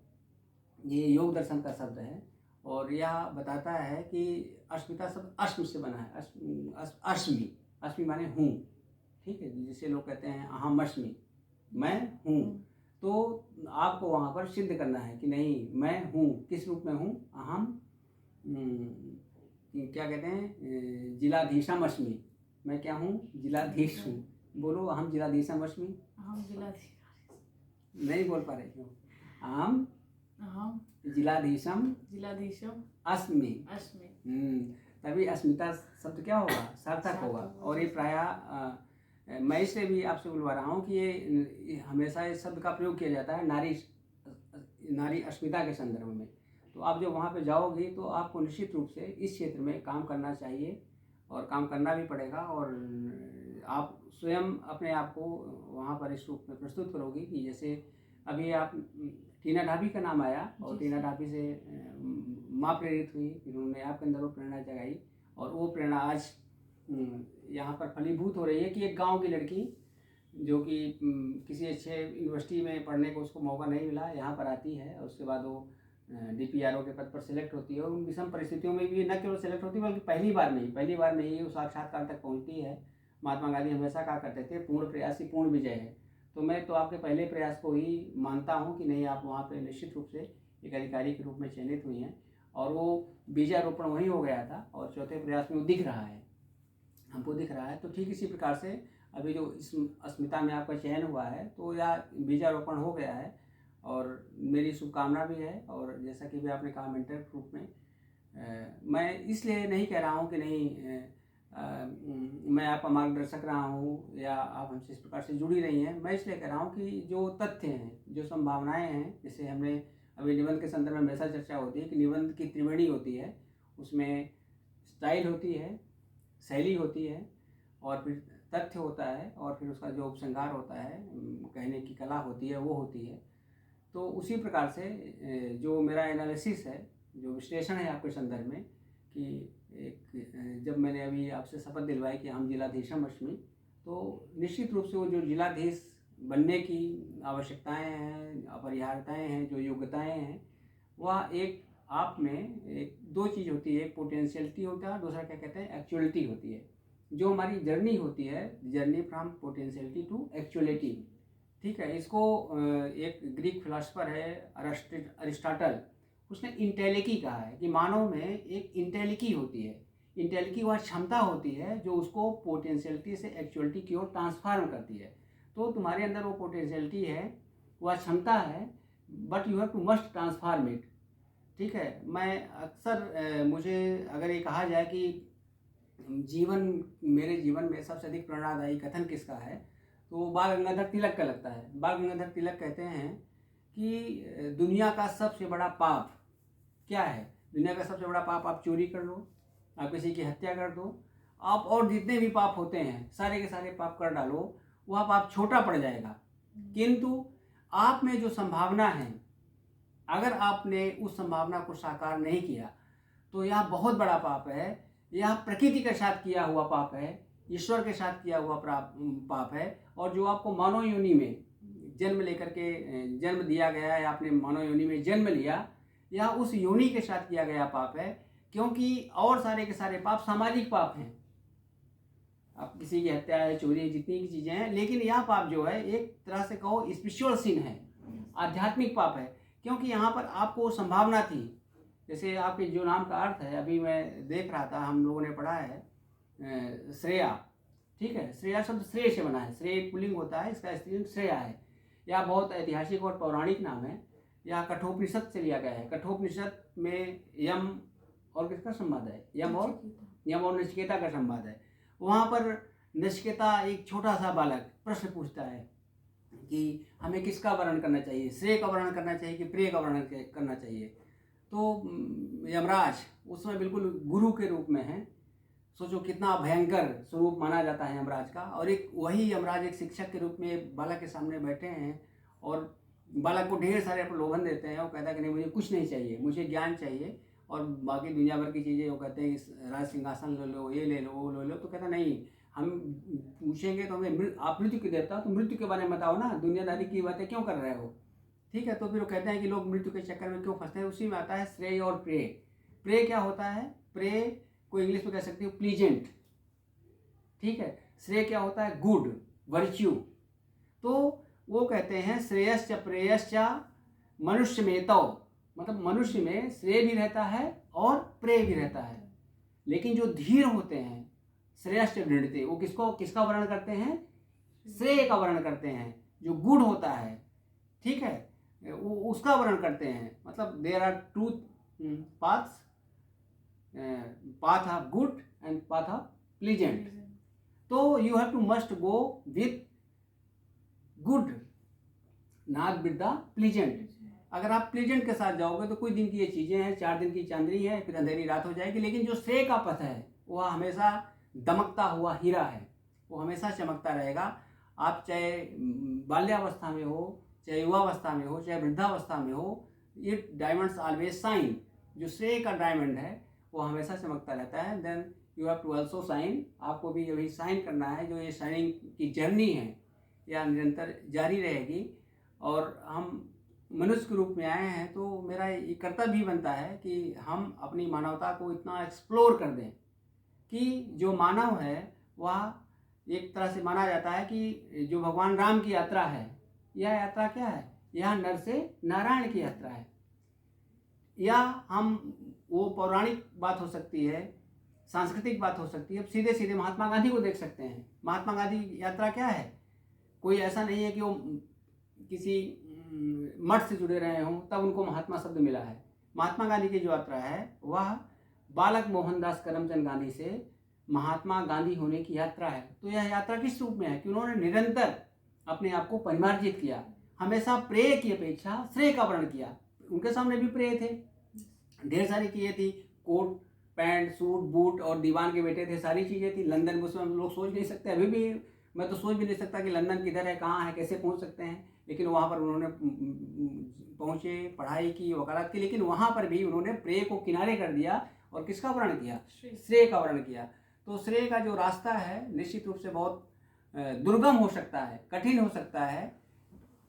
ये योग दर्शन का शब्द है और यह बताता है कि अस्मिता शब्द अश्म से बना है। अश्मी, अश्मी माने हूँ, ठीक है, जिसे लोग कहते हैं अहम अश्मी, मैं हूँ। तो आपको वहाँ पर सिद्ध करना है कि नहीं मैं हूँ, किस रूप में हूँ, अहम क्या कहते हैं, जिलाधीशम अश्मी, मैं क्या हूँ, जिलाधीश हूँ। बोलो, अहम जिलाधीशम अश्मी। अहम जिलाधीश नहीं बोल पा रहे क्यों? अहम जिलाधीशम अस्मि। तभी अस्मिता शब्द क्या होगा, सार्थक होगा। और ये प्रायः मैं इसलिए भी आपसे बुलवा रहा हूँ कि ये हमेशा इस शब्द का प्रयोग किया जाता है नारी अस्मिता के संदर्भ में। तो आप जब वहाँ पे जाओगे तो आपको निश्चित रूप से इस क्षेत्र में काम करना चाहिए और काम करना भी पड़ेगा। और आप स्वयं अपने आप को वहाँ पर इस रूप में प्रस्तुत करोगे कि जैसे अभी आप टीना ढाबी का नाम आया और टीना ढाबी से माँ प्रेरित हुई, उन्होंने आपके अंदर वो प्रेरणा जगाई और वो प्रेरणा आज यहाँ पर फलीभूत हो रही है कि एक गांव की लड़की जो कि किसी अच्छे यूनिवर्सिटी में पढ़ने को उसको मौका नहीं मिला, यहाँ पर आती है और उसके बाद वो DPRO के पद पर सिलेक्ट होती है। और उन विषम परिस्थितियों में भी न केवल सिलेक्ट होती है बल्कि पहली बार में ही वो साक्षात्कार तक पहुँचती है। महात्मा गांधी हमेशा कहा करते थे पूर्ण प्रयास ही पूर्ण विजय है। तो मैं तो आपके पहले प्रयास को ही मानता हूँ कि नहीं, आप वहाँ पे निश्चित रूप से एक अधिकारी के रूप में चयनित हुई हैं और वो बीजारोपण वहीं हो गया था और चौथे प्रयास में वो दिख रहा है, हमको दिख रहा है। तो ठीक इसी प्रकार से अभी जो इस अस्मिता में आपका चयन हुआ है तो यह बीजारोपण हो गया है और मेरी शुभकामना भी है। और जैसा कि भी आपने कहा मेंटर के रूप में, मैं इसलिए नहीं कह रहा हूँ कि नहीं मैं आपका मार्गदर्शक रहा हूँ या आप हमसे इस प्रकार से जुड़ी रही हैं। मैं इसलिए कह रहा हूँ कि जो तथ्य हैं, जो संभावनाएं हैं, जैसे हमने अभी निबंध के संदर्भ में हमेशा चर्चा होती है कि निबंध की त्रिवेणी होती है, उसमें स्टाइल होती है, शैली होती है और फिर तथ्य होता है और फिर उसका जो उपसंहार होता है, कहने की कला होती है, वो होती है। तो उसी प्रकार से जो मेरा एनालिसिस है, जो विश्लेषण है आपके संदर्भ में कि एक जब मैंने अभी आपसे शपथ दिलवाई कि हम जिलाधीशम अस्मि, तो निश्चित रूप से वो जो जिलाधीश बनने की आवश्यकताएं हैं, अपरिहार्यताएं हैं, जो योग्यताएं हैं, वह एक आप में एक दो चीज़ होती है, एक पोटेंशियलिटी होता है, दूसरा क्या कहते हैं एक्चुअलिटी होती है। जो हमारी जर्नी होती है, journey from potentiality to actuality, ठीक है। इसको एक ग्रीक फिलासफर है अरिस्टोटल, उसने इंटेलिकी कहा है कि मानव में एक इंटेलिकी होती है। इंटेलिकी वह क्षमता होती है जो उसको पोटेंशियलिटी से एक्चुअलिटी की ओर ट्रांसफॉर्म करती है। तो तुम्हारे अंदर वो पोटेंशियलिटी है, वह क्षमता है, but you have to must transform it, ठीक है। मैं अक्सर मुझे अगर ये कहा जाए कि मेरे जीवन में सबसे अधिक प्रेरणादायी कथन किसका है, तो बाल गंगाधर तिलक का लगता है। बाल गंगाधर तिलक कहते हैं कि दुनिया का सबसे बड़ा पाप क्या है? दुनिया का सबसे बड़ा पाप, आप चोरी कर लो, आप किसी की हत्या कर दो, आप और जितने भी पाप होते हैं सारे के सारे पाप कर डालो, वह पाप छोटा पड़ जाएगा। किंतु आप में जो संभावना है, अगर आपने उस संभावना को साकार नहीं किया तो यह बहुत बड़ा पाप है। यह प्रकृति के साथ किया हुआ पाप है, ईश्वर के साथ किया हुआ पाप है। और जो आपको मानव योनि में जन्म लेकर के जन्म दिया गया है, आपने मानव योनि में जन्म लिया, यह उस योनि के साथ किया गया पाप है। क्योंकि और सारे के सारे पाप सामाजिक पाप हैं, आप किसी की हत्या है, चोरी, जितनी की चीज़ें हैं, लेकिन यह पाप जो है एक तरह से कहो स्पिरिचुअल सिन है, आध्यात्मिक पाप है। क्योंकि यहाँ पर आपको संभावना थी, जैसे आपके जो नाम का अर्थ है, अभी मैं देख रहा था, हम लोगों ने पढ़ा है श्रेया, ठीक है। श्रेया शब्द श्रेय से बना है, श्रेय पुल्लिंग होता है, इसका स्त्रीलिंग श्रेया है। यह बहुत ऐतिहासिक और पौराणिक नाम है। यह कठोपनिषद से लिया गया है। कठोपनिषद में यम और किसका संवाद है? यम और नचिकेता का संवाद है। वहाँ पर नचिकेता एक छोटा सा बालक प्रश्न पूछता है कि हमें किसका वर्णन करना चाहिए, श्रेय का वर्णन करना चाहिए कि प्रिय का वर्णन करना चाहिए। तो यमराज उसमें बिल्कुल गुरु के रूप में है। सोचो कितना भयंकर स्वरूप माना जाता है यमराज का। और एक वही यमराज एक शिक्षक के रूप में बालक के सामने बैठे हैं और बालक को ढेर सारे प्रलोभन देते हैं। वो कहता है कि नहीं, मुझे कुछ नहीं चाहिए, मुझे ज्ञान चाहिए और बाकी दुनिया भर की चीज़ें। वो कहते हैं राज सिंहासन ले लो, ये ले लो, वो ले लो। तो कहता नहीं, हम पूछेंगे तो हमें आप मृत्यु के देवता, तो मृत्यु के बारे में बताओ ना, दुनियादारी की बातें क्यों कर रहे हो, ठीक है। तो फिर वो कहते हैं कि लोग मृत्यु के चक्कर में क्यों फंसते हैं। उसी में आता है श्रेय और प्रेय। प्रेय क्या होता है? प्रेय को इंग्लिश में कह सकते हो प्लीजेंट, ठीक है। श्रेय क्या होता है? Good, virtue. तो वो कहते हैं श्रेयश्च प्रेयश्च मनुष्य में, तो मतलब मनुष्य में श्रेय भी रहता है और प्रेय भी रहता है। लेकिन जो धीर होते हैं, श्रेयश्च दृढ़ते, वो किसका वर्णन करते हैं? श्रेय का वर्णन करते हैं। जो गुड होता है, ठीक है, वो उसका वर्णन करते हैं। मतलब there are two paths, path of good and path of pleasant. तो you have to must go with good, not with the pleasant. अगर आप प्लीजेंट के साथ जाओगे तो कुछ दिन की ये चीज़ें हैं, 4 दिन की चांदनी है, फिर अंधेरी रात हो जाएगी। लेकिन जो श्रेय का पथ है वह हमेशा दमकता हुआ हीरा है, वो हमेशा चमकता रहेगा। आप चाहे बाल्यावस्था में हो, चाहे युवावस्था में हो, चाहे वृद्धावस्था में हो, इट डायमंड्स ऑलवेज शाइन। जो श्रेय का डायमंड है वो हमेशा चमकता रहता है। Then you have to also shine, आपको भी यही शाइन करना है। जो ये शाइनिंग की जर्नी है यह निरंतर जारी रहेगी। और हम मनुष्य के रूप में आए हैं तो मेरा ये कर्तव्य भी बनता है कि हम अपनी मानवता को इतना एक्सप्लोर कर दें कि जो मानव है वह एक तरह से माना जाता है कि जो भगवान राम की यात्रा है, यह यात्रा क्या है? यह नर से नारायण की यात्रा है। या हम वो पौराणिक बात हो सकती है, सांस्कृतिक बात हो सकती है। अब सीधे सीधे महात्मा गांधी को देख सकते हैं। महात्मा गांधी की यात्रा क्या है? कोई ऐसा नहीं है कि वो किसी मठ से जुड़े रहे हों तब उनको महात्मा शब्द मिला है। महात्मा गांधी की जो यात्रा है वह बालक मोहनदास करमचंद गांधी से महात्मा गांधी होने की यात्रा है। तो यह यात्रा किस रूप में है कि उन्होंने निरंतर अपने आप को परिमार्जित किया, हमेशा प्रेय की अपेक्षा श्रेय का वर्णन किया। उनके सामने भी प्रेय थे, ढेर सारी चीज़ें थी, कोट पैंट सूट बूट, और दीवान के बेटे थे, सारी चीज़ें थी। लंदन में उसमें हम लोग सोच नहीं सकते, अभी भी मैं तो सोच भी नहीं सकता कि लंदन किधर है, कहाँ है, कैसे पहुँच सकते हैं। लेकिन वहाँ पर उन्होंने पहुँचे, पढ़ाई की, वकालत की। लेकिन वहाँ पर भी उन्होंने प्रेय को किनारे कर दिया और किसका वर्णन किया? श्रेय का वर्णन किया। तो श्रेय का जो रास्ता है निश्चित रूप से बहुत दुर्गम हो सकता है, कठिन हो सकता है,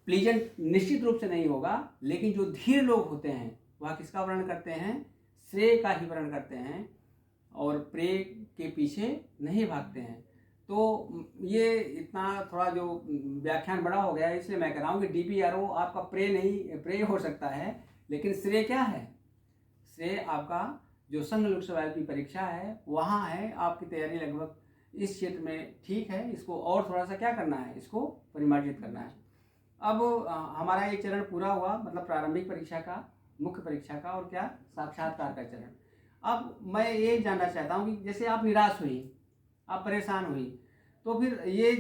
प्लीजेंट निश्चित रूप से नहीं होगा, लेकिन जो धीर लोग होते हैं वह किसका वर्णन करते हैं? श्रेय का ही वर्णन करते हैं और प्रेय के पीछे नहीं भागते हैं। तो ये इतना थोड़ा जो व्याख्यान बड़ा हो गया है, इसलिए मैं कह रहा हूँ कि DPRO आपका प्रेय हो सकता है, लेकिन श्रेय क्या है? श्रेय आपका जो संघ लोक सेवा की परीक्षा है वहाँ है, आपकी तैयारी लगभग इस क्षेत्र में ठीक है, इसको और थोड़ा सा क्या करना है, इसको परिमार्जित करना है। अब हमारा ये चरण पूरा हुआ, मतलब प्रारंभिक परीक्षा का, मुख्य परीक्षा का और क्या साक्षात्कार का चरण। अब मैं ये जानना चाहता हूँ कि जैसे आप निराश हुई, आप परेशान हुई, तो फिर ये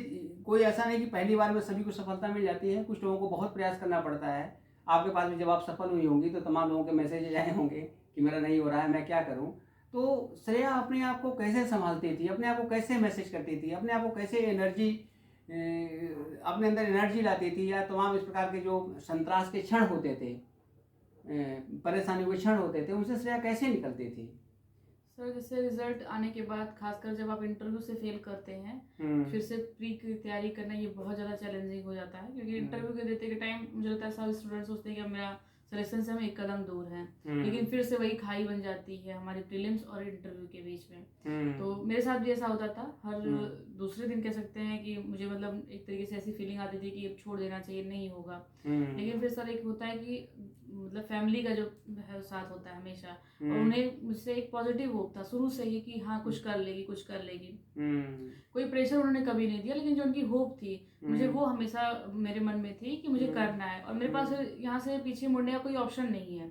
कोई ऐसा नहीं कि पहली बार में सभी को सफलता मिल जाती है। कुछ लोगों को बहुत प्रयास करना पड़ता है। आपके पास भी जब आप सफल हुई होंगी तो तमाम लोगों के मैसेज आए होंगे कि मेरा नहीं हो रहा है, मैं क्या करूँ। तो श्रेया अपने आप को कैसे संभालती थी, अपने आप को कैसे मैसेज करती थी, अपने आप को कैसे एनर्जी, अपने अंदर एनर्जी लाती थी, या तमाम इस प्रकार के जो संतरास के क्षण होते थे, परेशानियों के क्षण होते थे, उनसे श्रेया कैसे निकलती थी? सर जैसे रिजल्ट आने के बाद, खासकर जब आप इंटरव्यू से फेल करते हैं, फिर से प्री की तैयारी करना ये बहुत ज़्यादा चैलेंजिंग हो जाता है, क्योंकि इंटरव्यू के देते के टाइम मुझे लगता है सारे स्टूडेंट सोचते हैं कि अब मेरा सिलेक्शन से हम एक कदम दूर हैं, लेकिन फिर से वही खाई बन जाती है हमारे प्रीलिम्स और इंटरव्यू के बीच में। तो मेरे साथ भी ऐसा होता था। हर दूसरे दिन कह सकते हैं कि मुझे मतलब एक तरीके से ऐसी फीलिंग आती थी कि अब छोड़ देना चाहिए, नहीं होगा। लेकिन फिर सर एक होता है कि मतलब फैमिली का जो है साथ होता है हमेशा, और उन्हें मुझसे एक पॉजिटिव होप था शुरू से ही कि हाँ कुछ कर लेगी, कुछ कर लेगी। कोई प्रेशर उन्होंने कभी नहीं दिया, लेकिन जो उनकी होप थी मुझे वो हमेशा मेरे मन में थी कि मुझे करना है, और मेरे पास यहाँ से पीछे मुड़ने का कोई ऑप्शन नहीं है।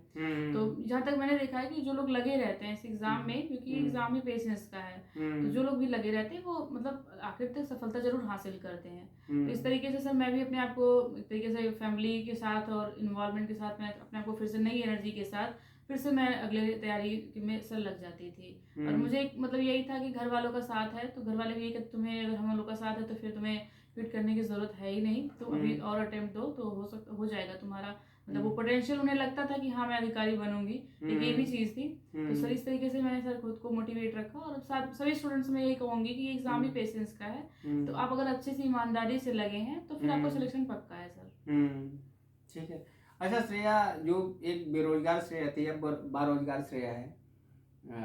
तो जहाँ तक मैंने देखा है कि जो लोग लगे रहते हैं इस एग्जाम में, क्योंकि एग्जाम ही पेशेंस का है, तो जो लोग भी लगे रहते हैं वो मतलब आखिर तक सफलता जरूर हासिल करते हैं। तो इस तरीके से सर मैं भी अपने आप को एक तरीके से फैमिली के साथ और इन्वॉल्वमेंट के साथ, मैं अपने आप को फिर से नई एनर्जी के साथ फिर से मैं अगले तैयारी में सर लग जाती थी। और मुझे एक मतलब यही था कि घर वालों का साथ है, तो घर वाले भी यही कि तुम्हें अगर हम लोग का साथ है तो फिर तुम्हें क्विट करने की जरूरत है ही नहीं, तो अभी और अटेम्प्ट दो तो हो जाएगा तुम्हारा, मतलब वो पोटेंशियल उन्हें लगता था कि हाँ मैं अधिकारी बनूंगी, एक ये भी चीज़ थी। तो सर इस तरीके से मैंने सर खुद को मोटिवेट रखा, और साथ सभी स्टूडेंट्स में यही कहूँगी कि एग्जाम ही पेशेंस का है, तो आप अगर अच्छे से ईमानदारी से लगे हैं तो फिर आपको सिलेक्शन पक्का है सर। ठीक है। अच्छा श्रेया, जो एक बेरोजगार श्रेया थी अब बारोजगार श्रेया है,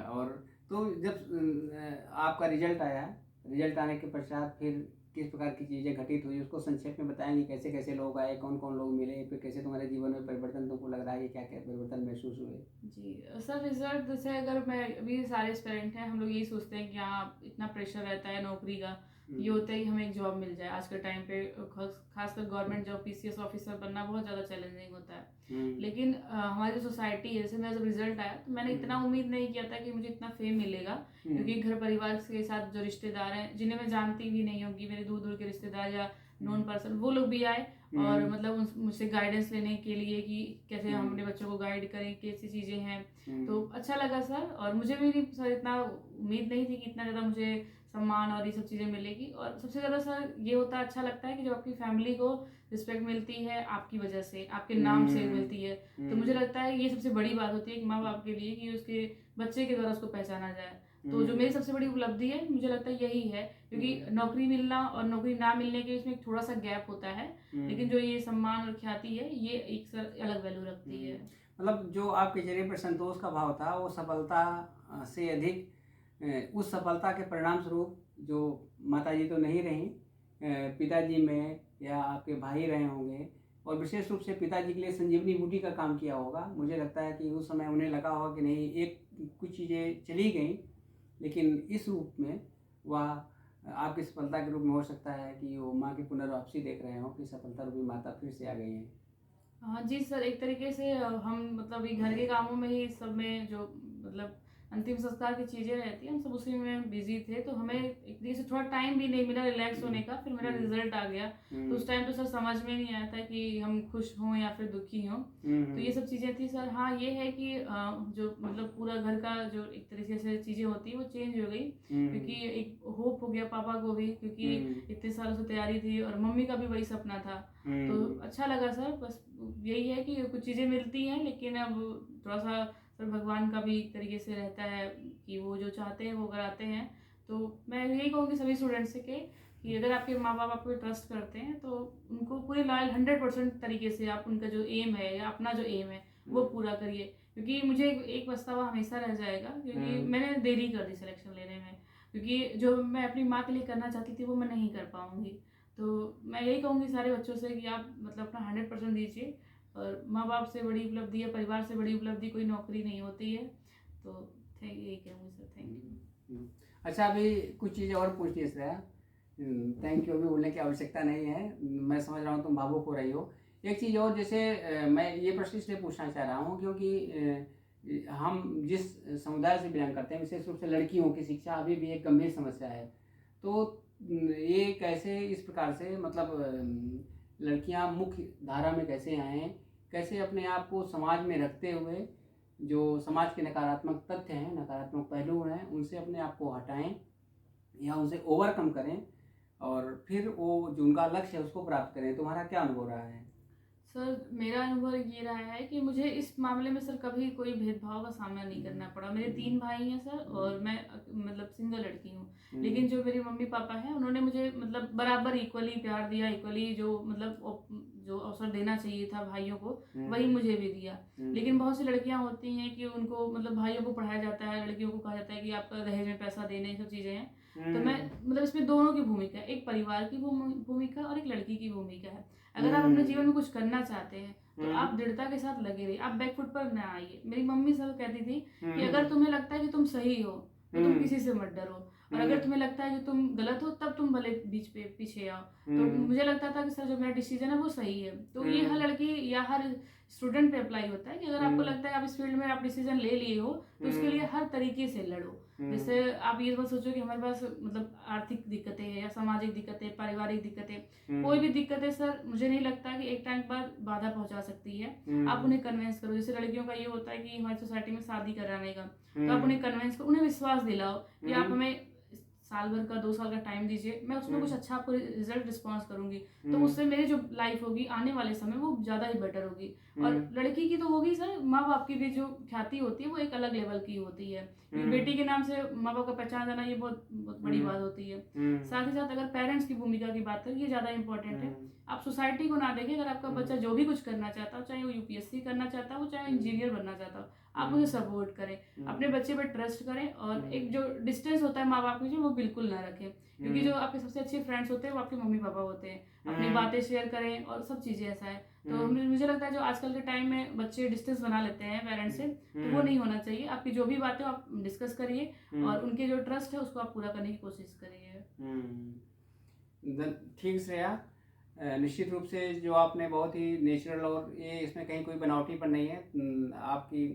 और तो जब आपका रिजल्ट आया, रिजल्ट आने के पश्चात फिर किस प्रकार की चीज़ें घटित हुई उसको संक्षेप में बताएंगे, कैसे कैसे लोग आए, कौन कौन लोग मिले, फिर कैसे तुम्हारे जीवन में परिवर्तन तुमको लग रहा है कि क्या क्या परिवर्तन महसूस हुए? जी सर, रिजल्ट जैसे अगर मैं अभी सारे एस्पिरेंट हैं, हम लोग यही सोचते हैं कि हाँ इतना प्रेशर रहता है नौकरी का, ये होता है कि हमें एक जॉब मिल जाए। आज के टाइम पे खासकर गवर्नमेंट जॉब, PCS ऑफिसर बनना बहुत ज़्यादा चैलेंजिंग होता है। लेकिन हमारी जो सोसाइटी है, जैसे मेरा जब रिजल्ट आया तो मैंने इतना उम्मीद नहीं किया था कि मुझे इतना फेम मिलेगा, क्योंकि घर परिवार के साथ जो रिश्तेदार हैं जिन्हें मैं जानती भी नहीं होगी, मेरे दूर दूर के रिश्तेदार या नॉन पर्सन, वो लोग भी आए और मतलब मुझसे गाइडेंस लेने के लिए कि कैसे हम अपने बच्चों को गाइड करें, कैसी चीज़ें हैं। तो अच्छा लगा सर, और मुझे भी सर इतना उम्मीद नहीं थी कि इतना ज़्यादा मुझे सम्मान और ये सब चीज़ें मिलेगी। और सबसे ज़्यादा सर ये होता अच्छा लगता है कि जब आपकी फैमिली को रिस्पेक्ट मिलती है आपकी वजह से, आपके नाम से मिलती है, तो मुझे लगता है ये सबसे बड़ी बात होती है एक माँ बाप के लिए, कि उसके बच्चे के द्वारा उसको पहचाना जाए। तो जो मेरी सबसे बड़ी उपलब्धि है, मुझे लगता है यही है, क्योंकि नौकरी मिलना और नौकरी ना मिलने के बीच में थोड़ा सा गैप होता है, लेकिन जो ये सम्मान और ख्याति है ये एक सर अलग वैल्यू रखती है। मतलब जो आपके चेहरे पर संतोष का भाव था वो सफलता से अधिक उस सफलता के परिणाम स्वरूप, जो माताजी तो नहीं रहीं, पिताजी में या आपके भाई रहे होंगे, और विशेष रूप से पिताजी के लिए संजीवनी बूटी का काम किया होगा। मुझे लगता है कि उस समय उन्हें लगा होगा कि नहीं, एक कुछ चीज़ें चली गई, लेकिन इस रूप में वह आपकी सफलता के रूप में हो सकता है कि वो माँ की पुनर्वापसी देख रहे हो कि सफलता रूपी माता फिर से आ गई हैं। हाँ जी सर, एक तरीके से हम मतलब ये घर के कामों में ही सब में जो मतलब अंतिम संस्कार की चीज़ें रहती हैं, हम सब उसी में बिजी थे, तो हमें एक तरीके से थोड़ा टाइम भी नहीं मिला रिलैक्स होने का। फिर मेरा रिजल्ट आ गया, तो उस टाइम तो सर समझ में नहीं आया था कि हम खुश हों या फिर दुखी हों। तो ये सब चीज़ें थी सर। हाँ ये है कि जो मतलब पूरा घर का जो एक तरीके से चीज़ें होती है वो चेंज हो गई, क्योंकि एक होप हो गया पापा को भी, क्योंकि इतने सालों से तैयारी थी, और मम्मी का भी वही सपना था। तो अच्छा लगा सर। बस यही है कि कुछ चीज़ें मिलती हैं, लेकिन अब थोड़ा सा सर भगवान का भी एक तरीके से रहता है कि वो जो चाहते हैं वो कराते हैं। तो मैं यही कहूँगी सभी स्टूडेंट्स से कि कि अगर आपके माँ बाप आप पे ट्रस्ट करते हैं तो उनको पूरे लॉयल 100% तरीके से आप उनका जो एम है या अपना जो एम है वो पूरा करिए। क्योंकि मुझे एक पछतावा हमेशा रह जाएगा, क्योंकि मैंने देरी कर दी सिलेक्शन लेने में, क्योंकि जो मैं अपनी माँ के लिए करना चाहती थी वो मैं नहीं कर पाऊँगी। तो मैं यही कहूँगी सारे बच्चों से कि आप मतलब अपना 100% दीजिए, और माँ बाप से बड़ी उपलब्धि या परिवार से बड़ी उपलब्धि कोई नौकरी नहीं होती है। तो यही कहूँगी सर, थैंक यू। अच्छा, अभी कुछ चीज़ें और पूछनी है श्रेया। थैंक यू अभी बोलने की आवश्यकता नहीं है, मैं समझ रहा हूँ तुम भावुक हो रही हो। एक चीज़ और, जैसे मैं ये प्रश्न इसलिए पूछना चाह रहा हूँ क्योंकि हम जिस समुदाय से बिलोंग करते हैं, विशेष रूप से लड़कियों की शिक्षा अभी भी एक गंभीर समस्या है। तो ये कैसे इस प्रकार से मतलब लड़कियां मुख्य धारा में कैसे आएँ, कैसे अपने आप को समाज में रखते हुए जो समाज के नकारात्मक तथ्य हैं, नकारात्मक पहलू हैं, उनसे अपने आप को हटाएं या उनसे ओवरकम करें और फिर वो जो उनका लक्ष्य है उसको प्राप्त करें। तुम्हारा क्या अनुभव रहा है? सर मेरा अनुभव ये रहा है कि मुझे इस मामले में सर कभी कोई भेदभाव का सामना नहीं करना पड़ा। मेरे 3 भाई हैं सर, और मैं मतलब सिंगल लड़की हूँ। लेकिन जो मेरे मम्मी पापा हैं उन्होंने मुझे मतलब बराबर इक्वली प्यार दिया, इक्वली जो मतलब जो अवसर देना चाहिए था भाइयों को वही मुझे भी दिया। लेकिन बहुत सी लड़कियां होती हैं कि उनको मतलब भाइयों को पढ़ाया जाता है, लड़कियों को कहा जाता है कि आपका दहेज में पैसा देने, ये सब चीज़ें हैं। तो मैं मतलब इसमें दोनों की भूमिका है, एक परिवार की भूमिका और एक लड़की की भूमिका है। अगर आप अपने जीवन में कुछ करना चाहते हैं तो आप दृढ़ता के साथ लगे रहिए, आप बैकफुट पर ना आइए। मेरी मम्मी सर कहती थी कि अगर तुम्हें लगता है कि तुम सही हो तो तुम किसी से मत डरो, और अगर तुम्हें लगता है कि तुम गलत हो तब तुम भले बीच पे पीछे आओ। तो मुझे लगता था कि सर जो मेरा डिसीजन है वो सही है। तो ये हर लड़की या हर स्टूडेंट पे अप्लाई होता है कि अगर आपको लगता है आप इस फील्ड में आप डिसीजन ले लिए हो तो उसके लिए हर तरीके से लड़ो। जैसे आप ये मत सोचो कि हमारे पास मतलब आर्थिक दिक्कतें हैं या सामाजिक दिक्कतें, पारिवारिक दिक्कतें, कोई भी दिक्कतें सर मुझे नहीं लगता कि एक टाइम बाद बाधा पहुंचा सकती है। आप उन्हें कन्विंस करो। जैसे लड़कियों का ये होता है कि हमारी सोसाइटी में शादी कराने का, तो आप उन्हें कन्विंस करो, उन्हें विश्वास दिलाओ कि आप हमें साल भर का 2 साल का टाइम दीजिए, मैं उसमें कुछ अच्छा आपको रिजल्ट रिस्पॉन्स करूंगी, तो उससे मेरी जो लाइफ होगी आने वाले समय वो ज़्यादा ही बेटर होगी। और लड़की की तो होगी सर, माँ बाप की भी जो ख्याति होती है वो एक अलग लेवल की होती है। बेटी के नाम से माँ बाप का पहचान जाना ये बहुत बड़ी बात होती है। साथ ही साथ अगर पेरेंट्स की भूमिका की बात करें, ये ज़्यादा इंपॉर्टेंट है। आप सोसाइटी को ना देखें। अगर आपका बच्चा जो भी कुछ करना चाहता हो, चाहे वो यूपीएससी करना चाहता हो, चाहे इंजीनियर बनना चाहता हो, आप उसे सपोर्ट करें, अपने बच्चे पर ट्रस्ट करें, और एक जो डिस्टेंस होता है माँ बाप के जो वो बिल्कुल ना रखें। क्योंकि जो आपके सबसे अच्छे फ्रेंड्स होते हैं वो आपके मम्मी पापा होते हैं। अपनी बातें शेयर करें और सब चीज़ें ऐसा है। तो मुझे लगता है जो आजकल के टाइम में बच्चे डिस्टेंस बना लेते हैं पेरेंट्स से, तो वो नहीं होना चाहिए। आपकी जो भी बातें आप डिस्कस करिए और उनके जो ट्रस्ट है उसको आप पूरा करने की कोशिश करिए। ठीक श्रेया, निश्चित रूप से जो आपने बहुत ही नेचुरल, और ये इसमें कहीं कोई बनावटीपन नहीं है, आपकी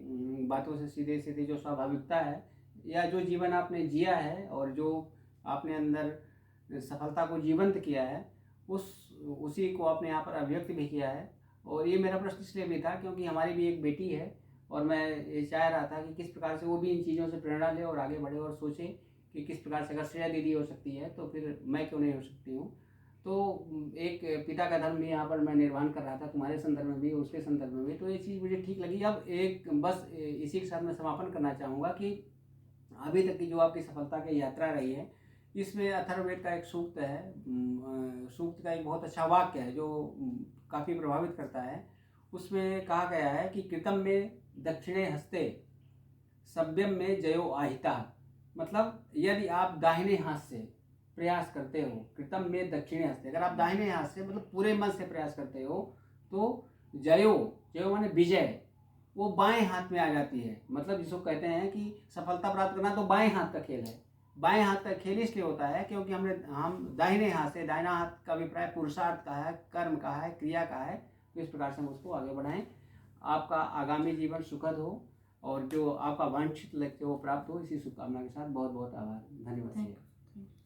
बातों से सीधे सीधे जो स्वाभाविकता है या जो जीवन आपने जिया है और जो आपने अंदर सफलता को जीवंत किया है उसी को आपने यहाँ पर अभिव्यक्त भी किया है। और ये मेरा प्रश्न इसलिए भी था क्योंकि हमारी भी एक बेटी है और मैं ये चाह रहा था कि किस प्रकार से वो भी इन चीज़ों से प्रेरणा ले और आगे बढ़े और सोचे कि किस प्रकार से अगर श्रेया दीदी हो सकती है तो फिर मैं क्यों नहीं हो सकती हूँ। तो एक पिता का धर्म भी यहाँ पर मैं निर्वहन कर रहा था, तुम्हारे संदर्भ में भी उसके संदर्भ में भी, तो ये चीज़ मुझे ठीक लगी। अब एक बस इसी के साथ मैं समापन करना चाहूँगा कि अभी तक की जो आपकी सफलता की यात्रा रही है, इसमें अथर्ववेद का एक सूक्त है, सूक्त का एक बहुत अच्छा वाक्य है जो काफ़ी प्रभावित करता है। उसमें कहा गया है कि कृतम में दक्षिणे हस्ते सभ्यम में जयो आहिता। मतलब यदि आप दाहिने हाथ से प्रयास करते हो, कृतम में दक्षिणे हस्ते, अगर आप दाहिने हाथ से मतलब पूरे मन से प्रयास करते हो तो जयो, जयो माने विजय, वो बाएं हाथ में आ जाती है। मतलब जिसको कहते हैं कि सफलता प्राप्त करना तो बाएं हाथ का खेल है। बाएं हाथ का खेल इसलिए होता है क्योंकि हम दाहिने हाथ से, दाहिना हाथ का अभिप्राय पुरुषार्थ का है, कर्म का है, क्रिया का है। तो इस प्रकार से हम उसको आगे बढ़ाएं। आपका आगामी जीवन सुखद हो और जो आपका वांछित लक्ष्य वो प्राप्त हो, इसी शुभकामना के साथ बहुत बहुत आभार, धन्यवाद।